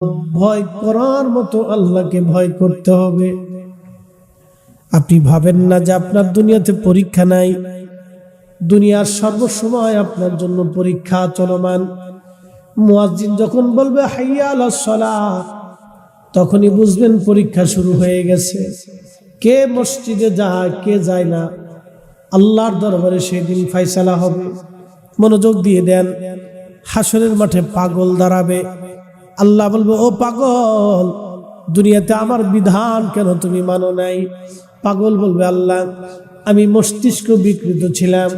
ভয় করার মতো আল্লাহকে ভয় করতে হবে। আপনি ভাবেন না যে আপনার দুনিয়াতে পরীক্ষা নাই, দুনিয়ার সর্বসময় আপনার জন্য পরীক্ষা চলমান। মুয়াজ্জিন যখন বলবে হাইয়া আলাস সালাহ, তখনই বুঝবেন পরীক্ষা শুরু হয়ে গেছে। কে মসজিদে যায়, কে যায় না, আল্লাহর দরবারে সেদিন ফয়সালা হবে। মনোযোগ দিয়ে দেন, হাসরের মাঠে পাগল দাঁড়াবে। আল্লাহ বলবে, ও পাগল, দুনিয়াতে আমার বিধান কেন তুমি মানো নাই? পাগল বলবে, আল্লাহ, আমি মস্তিষ্ক বিকৃত ছিলাম,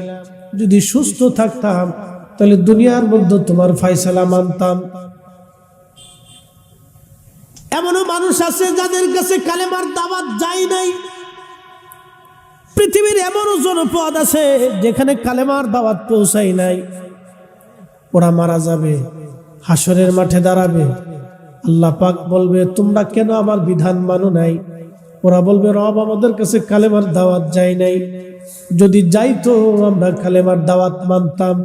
যদি সুস্থ থাকতাম তাহলে দুনিয়ার মধ্যে তোমার ফয়সালা মানতাম। এমনও মানুষ আছে যাদের কাছে কালেমার দাওয়াত যায় নাই। পৃথিবীর এমনও জনপদ আছে যেখানে কালেমার দাওয়াত পৌঁছায় নাই। ওরা মারা যাবে, হাসরের মাঠে দাঁড়াবে। আল্লাহ পাক বলবে, তোমরা কেন আমার বিধান মানো নাই? ওরা বলবে, রব, আমাদের কাছে কালেমার দাওয়াত যায় নাই, যদি যাইতো আমরা কালেমার দাওয়াত মানতাম।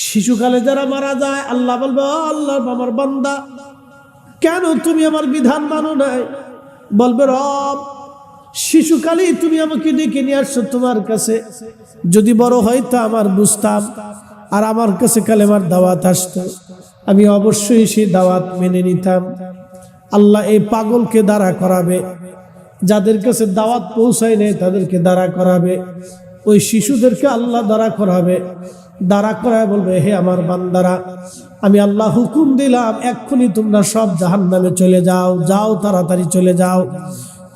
শিশুকালে যারা মারা যায়, আল্লাহ বলবে, ও আল্লাহ, আমার বান্দা, কেন তুমি আমার বিধান মানো নাই? বলবে, রব, শিশুকালেই তুমি আমাকে ডেকে নিয়ে আসছো তোমার কাছে, যদি বড় হয়তো আমার বুঝতাম আর আমার কাছে কালেমার দাওয়াত আসতো, আমি অবশ্যই সেই দাওয়াত মেনে নিতাম। আল্লাহ এই পাগলকে দাঁড়া করাবে, যাদের কাছে দাওয়াত পৌঁছায় নেই তাদেরকে দাঁড়া করাবে, ওই শিশুদেরকে আল্লাহ দাঁড়া করাবে। দাঁড়া করায় বলবে, হে আমার বান্দারা, আমি আল্লাহ হুকুম দিলাম, এক্ষুনি তোমরা সব জাহান্নামে চলে যাও, যাও তাড়াতাড়ি চলে যাও,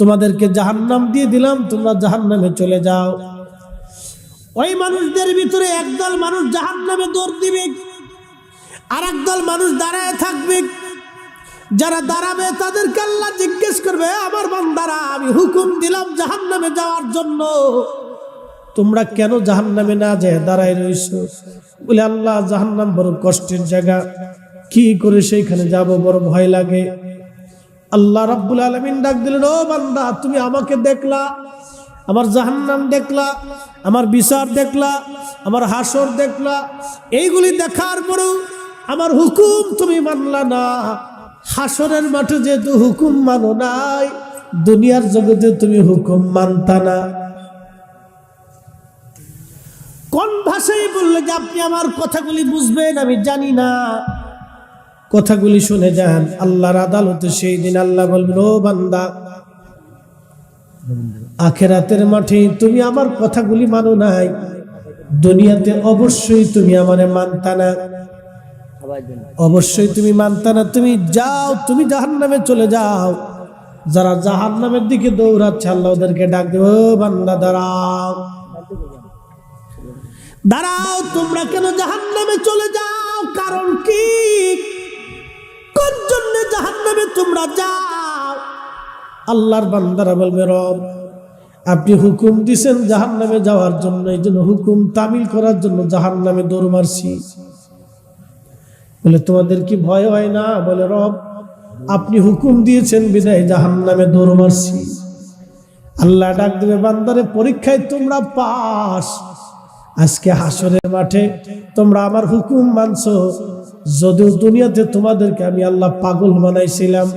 তোমাদেরকে জাহান্নাম দিয়ে দিলাম, তোমরা জাহান্নামে চলে যাও। ওই মানুষদের ভিতরে একদল মানুষ জাহান্নামে দৌড় দিবে, আর একদল মানুষ দাঁড়ায় থাকবে। যারা দাঁড়াবে তাদেরকে আল্লাহ জিজ্ঞেস করবে, আমার বান্দারা, আমি হুকুম দিলাম জাহান্নামে যাওয়ার জন্য, তোমরা কেন জাহান্নামে না যায় দাঁড়ায় রইছো? বলে, আল্লাহ, জাহান্নাম বড় কষ্টের জায়গা, কি করে সেইখানে যাব, বড় ভয় লাগে। আল্লাহ রাব্বুল আলামিন ডাক দিলেন, ও বান্দা, তুমি আমাকে দেখলা, আমার জাহান্নাম দেখলা, আমার বিচার দেখলা, আমার হাসর দেখলা, এইগুলি দেখার পরেও আমার হুকুম তুমি মানলা না। হাসরের মাঠে যেহেতু হুকুম মানো নাই, দুনিয়ার জগতে তুমি হুকুম মানতা না। কোন ভাষায় বললে যে আপনি আমার কথাগুলি বুঝবেন আমি জানি না, কথাগুলি শুনে যান। আল্লাহর আদালতে সেই দিন আল্লাহ বলবেন, ও বান্দা, আখিরাতের মাঠে তুমি আমার কথাগুলি মানো নাই, দুনিয়াতে অবশ্যই তুমি আমারে মানতা না, অবশ্যই তুমি মানতা না। তুমি যাও, তুমি জাহান্নামে চলে যাও। যারা জাহান্নামের দিকে দৌড়াচ্ছে, আল্লাহ ওদেরকে ডাক দেবে, ও বান্দা, দাঁড়াও, দাঁড়াও, তোমরা কেন জাহান্নামে চলে যাও? কারণ কি? কোন জন্য জাহান্নামে তোমরা যাও? আল্লাহর বান্দারা বলবে, রব, আপনি হুকুম দিছেন জাহান্নামে যাওয়ার জন্য, এই জন্য হুকুম তামিল করার জন্য জাহান্নামে দৌড় মারছি। বলে, তোমাদের কি ভয় হয় না? বলে, রব, আপনি হুকুম দিয়েছেন বিদায় জাহান্নামে দৌড় মারছি। আল্লাহ ডাক দেবে, বান্দারে, পরীক্ষায় তোমরা পাস, আজকে হাসরের মাঠে তোমরা আমার হুকুম মানছো। যদিও দুনিয়াতে তোমাদেরকে আমি আল্লাহ পাগল বানাইছিলাম,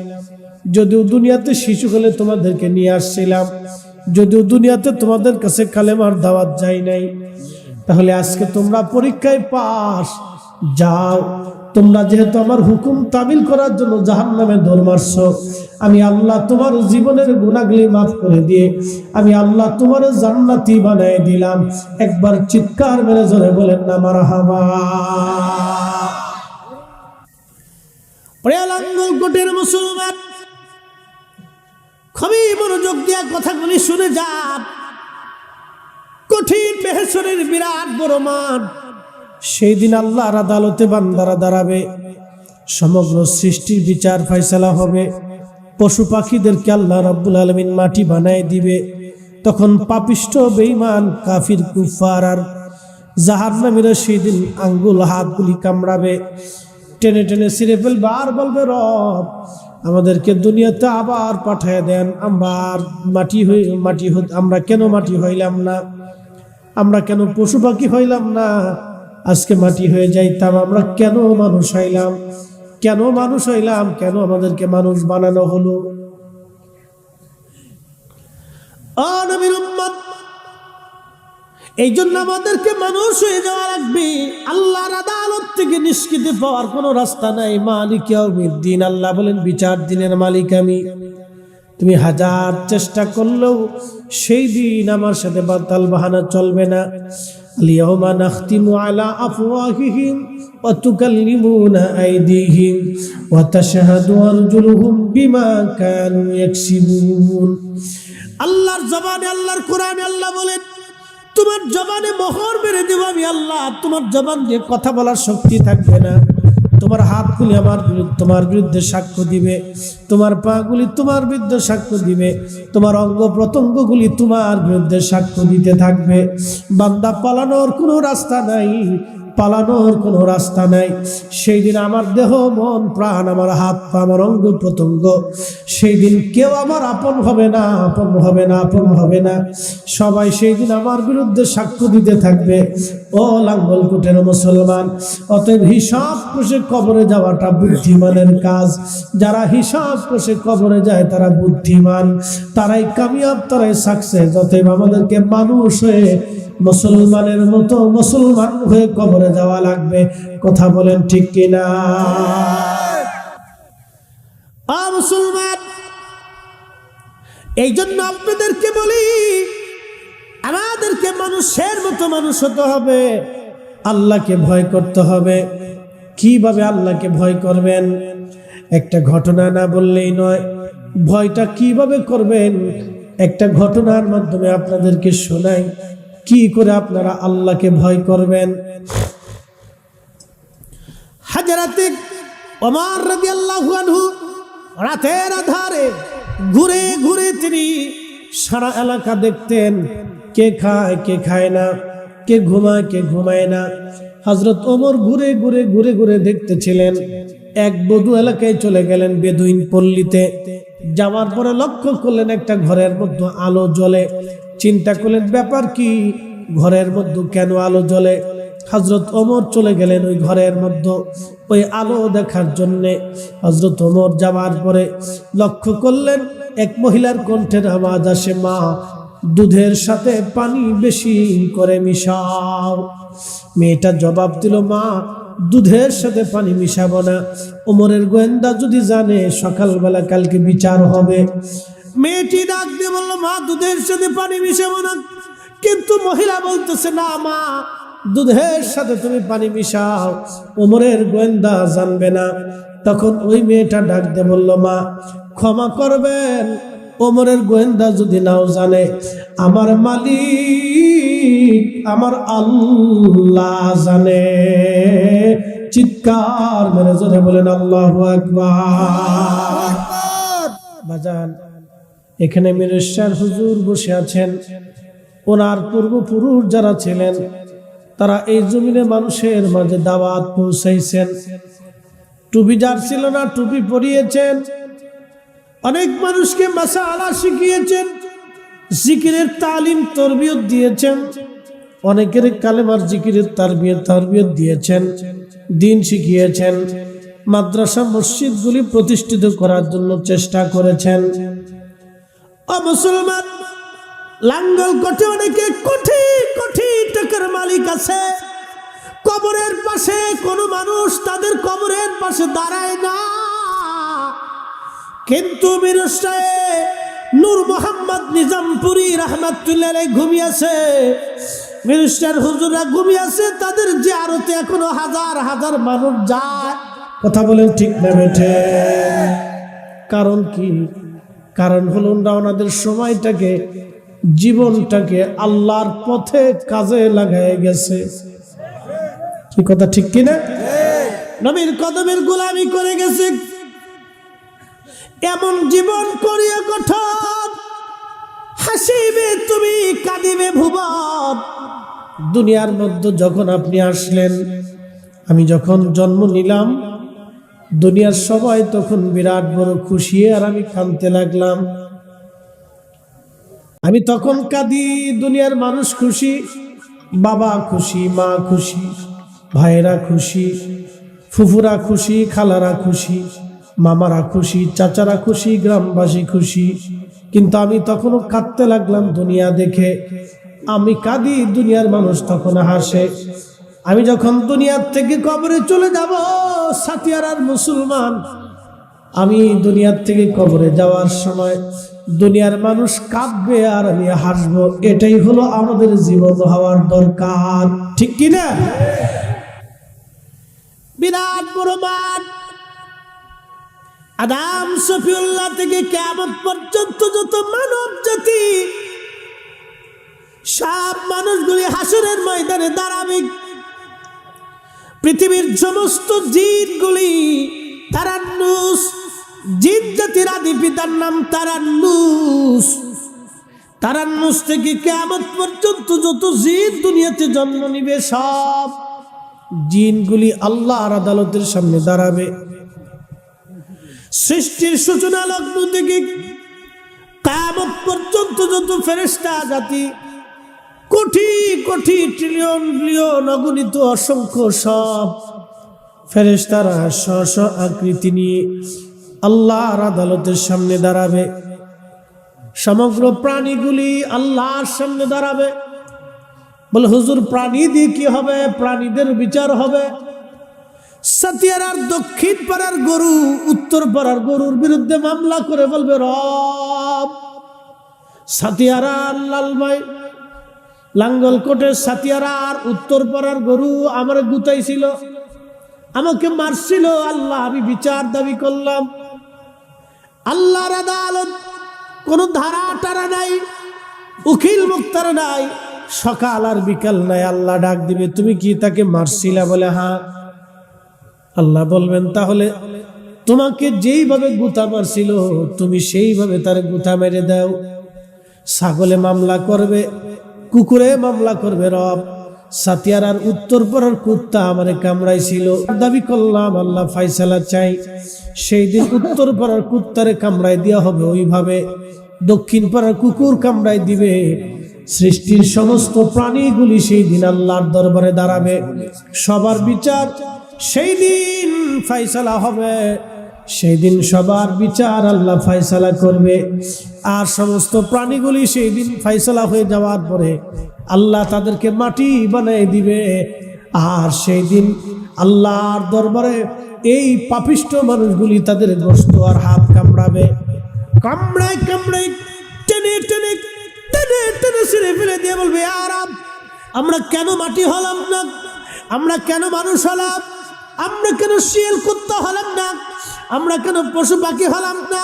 যদিও দুনিয়াতে শিশুকালে তোমাদেরকে নিয়ে আসছিলাম, যদিও দুনিয়াতে তোমাদের কাছে কালেমার দাওয়াত যায় নাই, তাহলে আজকে তোমরা পরীক্ষায় পাস। যাও, তোমরা যেহেতু আমার হুকুম তামিল করার জন্য জাহান্নামে দৌড় মারছো, আমি আল্লাহ তোমার জীবনের গুনাহগুলি মাফ করে দিয়ে আমি আল্লাহ তোমার জান্নাতি বানায় দিলাম। একবার চিৎকার মেরে জোরে বলেন না মারহাবা। লাঙ্গলকোটের মুসলমান, খুবই মনোযোগ দিয়া কথাগুলি শুনে যান। কঠিন মেহশরের বিরাট বড় মাঠ, সেই দিন আল্লাহর আদালতে বান্দারা দাঁড়াবে, সমগ্র সৃষ্টির বিচার ফয়সালা হবে। পশু পাখিদেরকে আল্লাহ রাব্বুল আলামিন মাটি বানায় দিবে। তখন পাপিষ্ঠ, বেঈমান, কাফির, কুফার আর জাহান্নামীরা সেই দিন আঙ্গুল হাতগুলি কামড়াবে, টেনে টেনে ছিঁড়ে ফেলবে, আর বলবে, রব, আমাদেরকে দুনিয়াতে আবার পাঠায় দেন, আমরা আমরা কেন মাটি হইলাম না? আমরা কেন পশু পাখি হইলাম না? আজকে মাটি হয়ে যাইতাম, আমরা কেন মানুষ হইলাম? কেন মানুষ হইলাম, কেন আমাদেরকে মানুষ বানানো হলো? ও নবীর উম্মত, এই জন্য আমাদেরকে মানুষ হয়ে যাওয়া লাগবে। আল্লাহর আদালত থেকে নিষ্কৃতি পাওয়ার কোনো রাস্তা নাই। মালিক ইয়াউমিদ্দিন, আল্লাহ বলেন বিচার দিনের মালিক আমি। তুমি হাজার চেষ্টা করলেও সেই দিন আমার সাথে বাতাল বাহানা চলবে না। আল-ইয়াওমা নাখতিমু আলা আফওয়াহিহিম ওয়া তুকাল্লিমুনা আইদিহিম ওয়া তাশহাদু আরজুলুহুম বিমা কানু ইয়াকসিবুন। আল্লাহর জবানে, আল্লাহর কোরআনে আল্লাহ বলেন, তোমার জবানে মোহর মেরে দেব আমি আল্লাহ। তোমার জবান দিয়ে কথা বলার শক্তি থাকবে না। তোমার হাতগুলি তোমার বিরুদ্ধে সাক্ষ্য দিবে, তোমার পাগুলি তোমার বিরুদ্ধে সাক্ষ্য দিবে, তোমার অঙ্গ প্রত্যঙ্গগুলি তোমার বিরুদ্ধে সাক্ষ্য দিতে থাকবে। বান্দা পালানোর কোনো রাস্তা নাই, পালানোর কোনো রাস্তা নাই। সেই দিন আমার দেহ, মন, প্রাণ, আমার হাত পা, আমার অঙ্গ প্রত্যঙ্গ, সেই দিন কেউ আমার আপন হবে না, আপন হবে না, আপন হবে না। সবাই সেই দিন আমার বিরুদ্ধে সাক্ষ্য দিতে থাকবে। ও লাঙ্গলকোটের মুসলমান, অতএব হিসাব কষে কবরে যাওয়াটা বুদ্ধিমানের কাজ। যারা হিসাব কষে কবরে যায় তারা বুদ্ধিমান, তারাই কামিয়াব, তারাই সাকসেস। অতএব আমাদেরকে মানুষ হয়ে, মুসলমানের মতো মুসলমান হয়ে কবরে যাওয়া লাগবে। কথা বলেন ঠিক কিনা? মুসলমান, এই জন্য আপনাদেরকে বলি, আমাদেরকে মানুষের মতো মানুষ হতে হবে, আল্লাহকে ভয় করতে হবে। কিভাবে আল্লাহকে ভয় করবেন? একটা ঘটনা না বললেই নয়। ভয়টা কিভাবে করবেন একটা ঘটনার মাধ্যমে আপনাদেরকে শোনাই, কি করে আপনারা আল্লাহকে ভয় করবেন। হযরতে ওমর রাদিয়াল্লাহু আনহু রাতের আধারে ঘুরে ঘুরে তিনি সারা এলাকা দেখতেন, কে খায় কে খায় না, কে ঘুমায় কে ঘুমায় না। হযরত ওমর ঘুরে ঘুরে ঘুরে ঘুরে দেখতেছিলেন। এক বদু এলাকায় চলে গেলেন, বেদুইন পল্লীতে। যাওয়ার পরে লক্ষ্য করলেন একটা ঘরের মধ্যে আলো জ্বলে। চিন্তা করলেন ব্যাপার কি, ঘরের মধ্যে কেন আলো জ্বলে? হযরত ওমর চলে গেলেন ওই ঘরের মধ্যে ওই আলো দেখার জন্যে। হযরত ওমর যাওয়ার পরে লক্ষ্য করলেন এক মহিলার কণ্ঠের আওয়াজ আসে, মা, দুধের সাথে পানি বেশি করে মিশাও। মেয়েটা জবাব দিল, মা, দুধের সাথে পানি মিশাবো না। ওমরের গোয়েন্দা যদি জানে সকালবেলা কালকে বিচার হবে। মেয়েটি ডাক দিয়ে বলল, মা, দুধের সাথে পানি মিশাবো না। কিন্তু মহিলা বলতেছে, না মা, দুধের সাথে তুমি পানি মিশাও, ওমরের গোয়েন্দা জানবে না। তখন ওই মেয়েটা ডাক দিয়ে বলল, মা, ক্ষমা করবেন, ওমরের গোয়েন্দা যদি নাও জানে, আমার মালিক, আমার আল্লাহ জানে। চিৎকার মেরে জোরে বলেন আল্লাহু আকবার। বাজান, এখানে মিরস্যার হুজুর বসে আছেন। ওনার পূর্বপুরুষ যারা ছিলেন তারা এই জমিনে মানুষের মাঝে দাওয়াত পৌঁছাইছেন। টুপি যার ছিল না টুপি পরিয়েছেন। অনেক মানুষকে মাসালা শিখিয়েছেন, জিকিরের তালিম তরবিয়ত দিয়েছেন। অনেকের কালেমার জিকিরের তরবিয়ত দিয়েছেন, দিন শিখিয়েছেন। মাদ্রাসা মসজিদগুলি প্রতিষ্ঠিত করার জন্য চেষ্টা করেছেন। ও মুসলমান, লাঙ্গলকোটে অনেকে কোটি কোটি টাকার মালিক আছে। কবরের পাশে কোনো মানুষ তাদের কবরের পাশে দাঁড়ায় না। কিন্তু মিরস্টায়ে নূর মোহাম্মদ নিজামপুরি রাহমাতুল্লাহ আলাইহি ঘুমিয়েছে, মিরস্টার হুজুররা ঘুমিয়েছে। তাদের জিয়ারতে এখনো হাজার হাজার মানুষ যায়। কথা বলেন ঠিক না বেঠে? কারণ কি? কারণ হলো ওনাদের সময়টাকে, জীবনটাকে আল্লাহর পথে কাজে লাগায় গেছে। কি কথা ঠিক কিনা? নবীর কদমের গোলামি করে গেছে। এমন জীবন করিয়া গঠন, হাসিবে তুমি কাঁদিবে ভুবন। দুনিয়ার মধ্যে যখন আপনি আসলেন, আমি যখন জন্ম নিলাম, দুনিয়ার সবাই তখন বিরাট বড় খুশি, আর আমি কাঁদতে লাগলাম। আমি তখন কাঁদি, দুনিয়ার মানুষ খুশি, বাবা খুশি, মা খুশি, ভাইরা খুশি, ফুফুরা খুশি, খালারা খুশি, মামারা খুশি, চাচারা খুশি, গ্রামবাসী খুশি। কিন্তু আমি তখনও কাঁদতে লাগলাম দুনিয়া দেখে। আমি কাঁদি, দুনিয়ার মানুষ তখন হাসে। আমি যখন দুনিয়ার থেকে কবরে চলে যাব, সাতিয়ারার মুসলমান, আমি দুনিয়ার থেকে কবরে যাওয়ার সময় দুনিয়ার মানুষ কাঁদবে আর আমি হাসবো। এটাই হলো আমাদের জীবন হওয়ার দরকার, ঠিক কিনা? বিরাট বড় মাঠ, আদম সফিউল্লাহ থেকে কিয়ামত পর্যন্ত যত মানব জাতি, সব মানুষগুলি হাসরের ময়দানে দাঁড়াবে। পৃথিবীর সমস্ত জিনগুলি, তারান্নুস, জিন জাতির আদি পিতার নাম তারান্নুস। তারান্নুস থেকে কিয়ামত পর্যন্ত যত জিন দুনিয়াতে জন্ম নিবে, সব জিনগুলি আল্লাহর আদালতের সামনে দাঁড়াবে। সৃষ্টির সূচনা লগ্ন থেকে কিয়ামত পর্যন্ত যত ফেরেশতা জাতি, কোটি কোটি ট্রিলিয়ন বিলিয়ন অগণিত অসংখ্য সব ফেরেশতারা স্ব আকৃতি নিয়ে আল্লাহর আদালতের সামনে দাঁড়াবে। সমগ্র প্রাণীগুলি আল্লাহর সামনে দাঁড়াবে। বলে, হুজুর প্রাণী দিয়ে কি হবে? প্রাণীদের বিচার হবে। সাতিয়ারার দক্ষিণ পাড়ার গরু উত্তর পাড়ার গরুর বিরুদ্ধে মামলা করে বলবে, রব, সাতিয়ারা লালমাই লাঙ্গলকোটের সাতিয়ারা আর উত্তর পাড়ার গরু আমার গুতাইছিল, আমাকে মারছিল। আল্লাহ, আমি বিচার দাবি করলাম। আল্লাহর আদালত কোনো ধারা টারা নাই, উকিল মুক্তার নাই, সকাল আর বিকাল নাই। আল্লাহ ডাক দিবে, তুমি কি তাকে মারছিলা? বলে, হ্যাঁ। আল্লাহ বলবেন, তাহলে তোমাকে যেইভাবে গুতা মারছিল তুমি সেইভাবে তার গুতা মেরে দাও। ছাগলে মামলা করবে, কুকুরে মামলা করবে, রব, সাতিয়ারার উত্তর পাড়ার কুত্তা আমারে কামড়াইছিল, দাবি করলাম, আল্লাহ ফায়সালা চাই। সেই দিন উত্তর পাড়ার কুত্তারে কামড়াই দেওয়া হবে, ওইভাবে দক্ষিণ পাড়ার কুকুর কামড়াই দিবে। সৃষ্টির সমস্ত প্রাণীগুলি সেই দিন আল্লাহর দরবারে দাঁড়াবে। সবার বিচার সেই দিন ফায়সালা হবে। সেই দিন সবার বিচার আল্লাহ ফায়সালা করবে। আর সমস্ত প্রাণীগুলি সেই দিন ফায়সালা হয়ে যাওয়ার পরে আল্লাহ তাদেরকে মাটি বানিয়ে দিবে। আর সেই দিন আল্লাহর দরবারে এই পাপিষ্ঠ মানুষগুলি তাদের গোশত আর হাত কামড়াবে। কামড়ায় কামড়ায় টেনে টেনে টেনে টেনে ছিঁড়ে ফেলে দিয়ে বলবে, আর আমরা কেন মাটি হলাম না? আমরা কেন মানুষ হলাম? আমরা কেন শিয়াল কুত্তা হলাম না? আমরা কেন পশু পাখি হলাম না?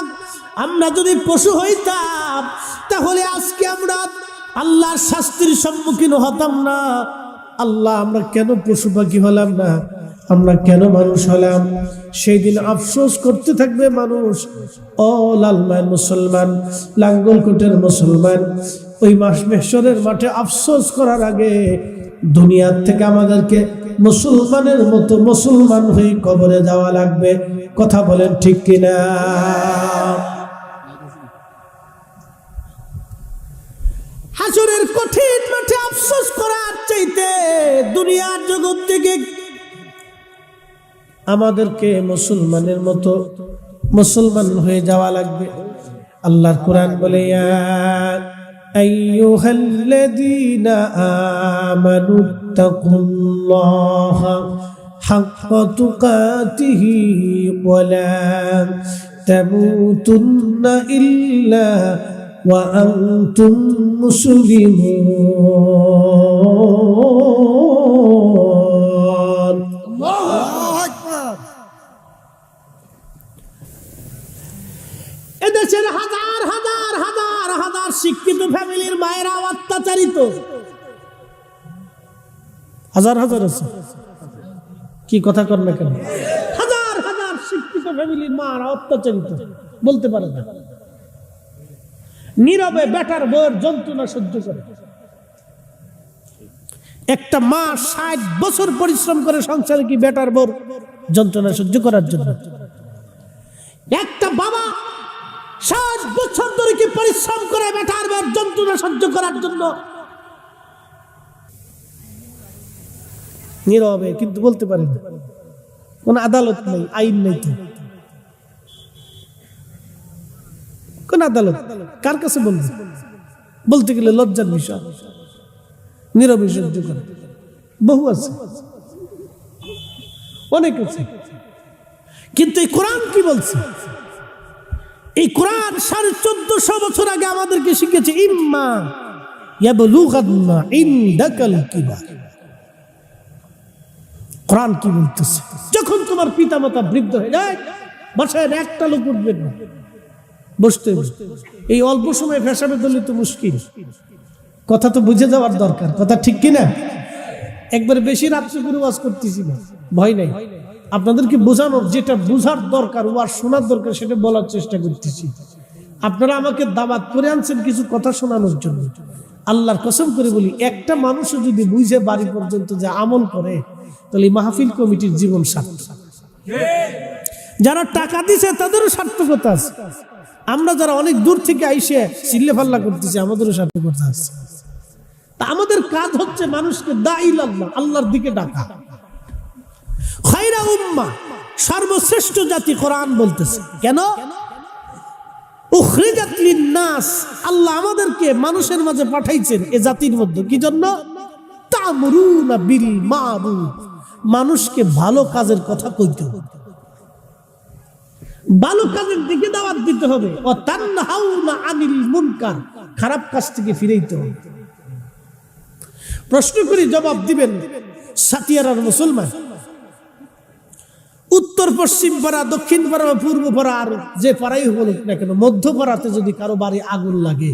আমরা যদি পশু হইতাম তাহলে আজকে আমরা আল্লাহর শাস্তির সম্মুখীন হতাম না। আল্লাহ, আমরা কেন পশু পাখি হলাম না? আমরা কেন মানুষ হলাম? সেই দিন আফসোস করতে থাকবে মানুষ। ও লালমায়ের মুসলমান, লাঙ্গলকোটের মুসলমান, ওই মাহশরের মাঠে আফসোস করার আগে দুনিয়ার থেকে আমাদেরকে মুসলমানের মতো মুসলমান হয়ে কবরে যাওয়া লাগবে। কথা বলেন ঠিক কিনা? হাসরের কঠিন মাঠে আফসোস করার চাইতে দুনিয়ার জগৎ থেকে আমাদেরকে মুসলমানের মতো মুসলমান হয়ে যাওয়া লাগবে। আল্লাহর কোরআন বলে, আইয়ুহাল্লাযীনা আমানু তাকুল্লাহা হাক্কা তুকাতিহি ওয়া লা তামুতুন্না ইল্লা ওয়া আনতুম মুসলিমুন। এদেশের হাজার হাজার হাজার হাজার শিক্ষিত ফ্যামিলির মায়েরা অত্যাচারিত, হাজার হাজার আছে। কি কথা কর না কেন? হাজার হাজার শিক্ষিত ফ্যামিলির মারা অত্যাচারিত, বলতে পারে না, নীরবে বেটার বউয়ের যন্ত্রণা সহ্য করে। একটা মা 60 বছর পরিশ্রম করে সংসারে কি বেটার বউর যন্ত্রণা সহ্য করার জন্য? একটা বাবা 60 বছর ধরে কি পরিশ্রম করে বেটার বউর যন্ত্রণা সহ্য করার জন্য? নীরবে, কিন্তু বলতে পারে না। কোন আদালত নেই, আইন নেই তো। কোন আদালত? কার কাছে বলবে? বলতে গেলে লজ্জার বিষয়, নীরবে সহ্য করে। বহু আছে, অনেক আছে। কিন্তু এই কোরআন কি বলছে? এই কোরআন 1450 বছর আগে আমাদেরকে শিখেছে, ইম্মা ইয়াবলুগান্না ইনদাকাল কিবার। কোরআন কি বলতেছে? যখন তোমার পিতামাতা বৃদ্ধ হয়ে যায়, বাসায় একটা লোক উঠবেন না, বসতে। এই অল্প সময় ফেসাবে দিলে তো মুশকিল। কথা তো বুঝে যাওয়ার দরকার, কথা ঠিক কিনা? একবারে বেশি রাত্রে করে ওয়াজ করতেছি না, ভয় নাই। আপনাদেরকে বোঝানোর, যেটা বোঝার দরকার, ওয়াজ শোনার দরকার, সেটা বলার চেষ্টা করতেছি। আপনারা আমাকে দাওয়াত করে আনছেন কিছু কথা শোনানোর জন্য। আল্লাহর কসম করে বলি, একটা মানুষও যদি বুঝে বাড়ি পর্যন্ত যে আমল করে, তাহলে মাহফিল কমিটির জীবন সার্থক। যারা টাকা দিছে তাদেরও সার্থকতা আছে। আমরা যারা অনেক দূর থেকে আইসে চিল্লে ফাল্লা করতেছি, আমাদেরও সার্থকতা আছে। তা আমাদের কাজ হচ্ছে মানুষকে আল্লাহর দিকে ডাকা। খায়রা উম্মাহ, সর্বশ্রেষ্ঠ জাতি কোরআন বলতেছে। কেন? উখরিজাত লিন-নাস, আল্লাহ আমাদেরকে মানুষের মাঝে পাঠাইছেন এ জাতির মধ্যে কি জন্য? তা'মুরুনা বিল মা'রুফ, মানুষকে ভালো কাজের কথা কইতে হবে, ভালো কাজের দিকে দাওয়াত দিতে হবে। ওয়া তানহাউনা আনিল মুনকার, খারাপ কাজ থেকে ফিরাইতে হবে। প্রশ্ন করি, জবাব দিবেন। সাতিয়ারার মুসলমান, উত্তর পশ্চিম পাড়া, দক্ষিণ পাড়া, পূর্ব পাড়া, আর যে পাড়াই বলুক না কেন, মধ্য পাড়াতে যদি কারো বাড়ি আগুন লাগে,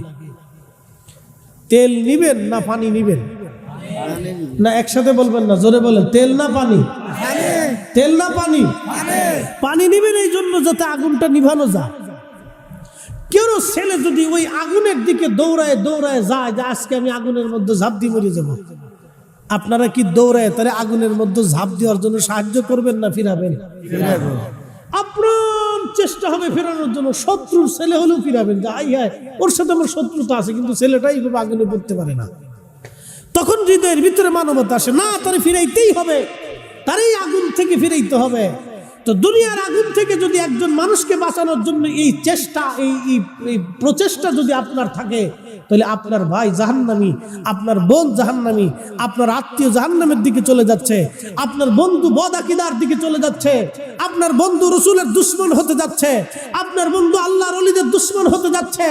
তেল নিবেন না পানি নিবেন? না, একসাথে বলবেন না, জোরে বলেন। তেল না পানি? তেল না পানি? পানি নিবেন, এই জন্য যাতে আগুনটা নিভানো যায়। কেউ ছেলে যদি ওই আগুনের দিকে দৌড়ায় দৌড়ায় যায় যে আজকে আমি আগুনের মধ্যে ঝাঁপ দিয়ে মরে যাব, আপনারা কি দৌড়ায় তাহলে আগুনের মধ্যে ঝাঁপ দেওয়ার জন্য সাহায্য করবেন না ফিরাবেন? আপ্রাণ চেষ্টা হবে ফেরানোর জন্য। শত্রুর ছেলে হলেও ফিরাবেন, যে আই হায় ওর সাথে আমার শত্রুতা আছে, কিন্তু ছেলেটাই আগুনে পড়তে পারে না। তখন হৃদয়ের ভিতরে মানবতা আসে, না তারে ফিরাইতেই হবে, তারই আগুন থেকে ফিরাইতে হবে। তো দুনিয়ার আগুন থেকে যদি একজন মানুষকে বাঁচানোর জন্য এই চেষ্টা, এই প্রচেষ্টা যদি আপনার থাকে, তাহলে আপনার ভাই জাহান্নামী, আপনার বোন জাহান্নামী, আপনার আত্মীয় জাহান্নামের দিকে চলে যাচ্ছে, আপনার বন্ধু বদআকিদার দিকে চলে যাচ্ছে, আপনার বন্ধু রসুলের দুশমন হতে যাচ্ছে, আপনার বন্ধু আল্লাহর ওলিদের দুশমন হতে যাচ্ছে,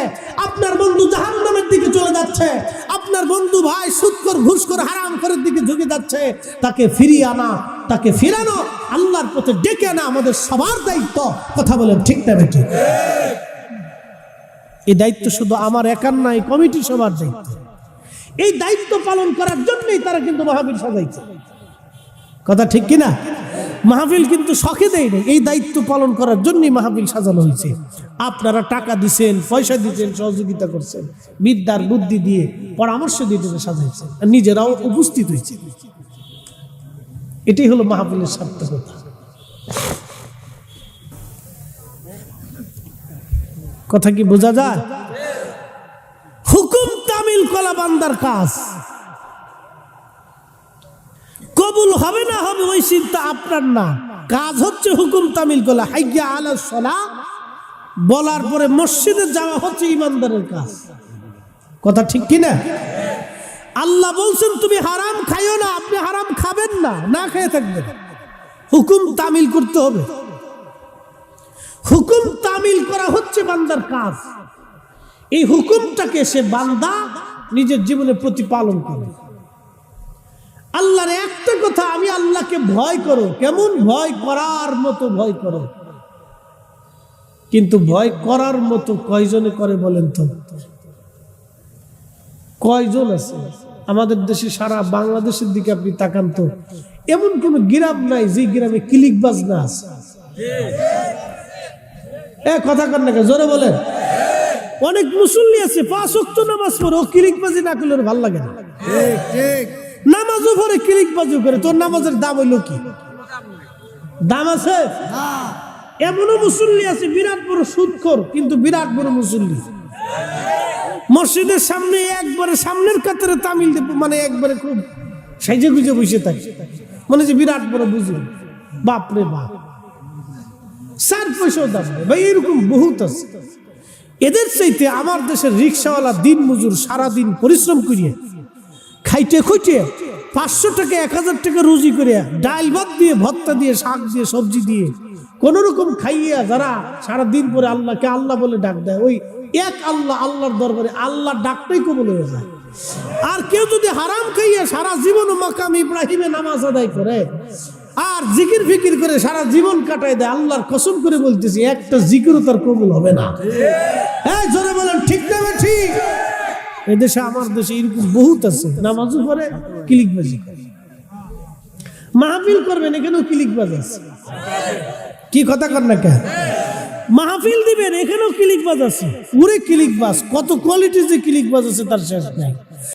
আপনার বন্ধু জাহান্নামের দিকে চলে যাচ্ছে, আপনার বন্ধু ভাই সুদখোর, ঘুষখোর, হারামখোরের দিকে ঝুঁকে যাচ্ছে। তাকে ফিরিয়ে আনা, তাকে ফিরানো, আল্লাহর পথে ডেকে আনা আমাদের সবার দায়িত্ব। কথা বলেন ঠিক না বেটি? এই দায়িত্ব শুধু আমার একার নাই, কমিটি সবার দায়িত্ব। এই দায়িত্ব পালন করার জন্যই তারা কিন্তু মাহফিল সাজাইছে। কথা ঠিক কিনা? মাহফিল কিন্তু শখে দেয় নাই, এই দায়িত্ব পালন করার জন্যই মাহফিল সাজানো হয়েছে। আপনারা টাকা দিচ্ছেন, পয়সা দিচ্ছেন, সহযোগিতা করছেন, বিদ্যার বুদ্ধি দিয়ে পরামর্শ দিয়ে সাজাইছেন, নিজেরাও উপস্থিত হয়েছে। এটাই হলো মাহফিলের সার্থকতা। কথা কি বোঝা যায়? হুকুম তামিল করা বান্দার কাজ, কবুল হবে না হবে ওই চিন্তা আপনার না। কাজ হচ্ছে হুকুম তামিল করা। হাইয়া আলাস সালাহ বলার পরে মসজিদে যাওয়া হচ্ছে ইমানদারের কাজ। কথা ঠিক কিনা? আল্লাহ বলছেন তুমি হারাম খাইও না, আপনি হারাম খাবেন না, না খেয়ে থাকবেন। হুকুম তামিল করতে হবে। হুকুম তামিল করা হচ্ছে বান্দার কাজ। এই হুকুমটাকে সে বান্দা নিজের জীবনে প্রতিপালন করে। আল্লাহর একটা কথা, আমি আল্লাহকে ভয় করো। কেমন? ভয় করার মতো ভয় করো। কিন্তু ভয় করার মতো কয়জনে করে বলেন তো? কয়জন আছে আমাদের দেশে? সারা বাংলাদেশের দিকে আপনি তাকান তো, এমন কোন গ্রাম নাই যে গ্রামে ক্লিকবাজ না আছে। কথা কর না, জোরে বলেন। অনেক মুসল্লি আছে 5 ওয়াক্ত নামাজ পড়ে, ও ক্লিকবাজি না করলে ভালো লাগে না। নামাজও পড়ে ক্লিকবাজি করে, তোর নামাজের দাম হইল কি? দাম আছে? এমনও মুসল্লি আছে বিরাট বড় সুদখোর, কিন্তু বিরাট বড় মুসল্লি। মসজিদের সামনে একবারে সামনের কাতারে তামিল, মানে একবারে খুব সাইজে গুজে বসে থাকে, মানে যে বিরাট বড় বুঝুন। বাপরে বাপ, 4 পয়সাও দাম নেই ভাই। এরকম বহুত আছে। এদের চাইতে আমার দেশের রিক্সাওয়ালা দিন মজুর সারাদিন পরিশ্রম করিয়ে খাইতে খুঁটে 500 টাকা 1000 টাকা রুজি করে ডাল ভাত দিয়ে ভর্তা দিয়ে শাক দিয়ে সবজি দিয়ে কোন রকম খাইয়া যারা সারাদিন পরে আল্লাহকে আল্লাহ বলে ডাক দেয়, ওই এক আল্লাহ, আল্লাহর দরবারে আল্লাহ ডাকটাই কবুল হয়ে যায়। আর কেউ যদি হারাম খাইয়া সারা জীবন মাকাম ইব্রাহিমে নামাজ আদায় করে আর জিকির ফিকির করে সারা জীবন কাটায় দেয়, আল্লাহর কসম করে বলতেছি একটা জিকিরও তার কবুল হবে না। হ্যাঁ, জোরে বলেন ঠিক না ঠিক? এদেশে আমার দেশে এরকম বহুত আছে, নামাজও পড়ে ক্লিকবাজি করে, মাহফিল করবেন এখানেও ক্লিকবাজ আছে। কি কথা কর না কেন? মাহফিল দিবেন এখানেও ক্লিকবাজ আছে, পুরো ক্লিকবাজ, কত কোয়ালিটির যে ক্লিকবাজ আছে তার শেষ নাই।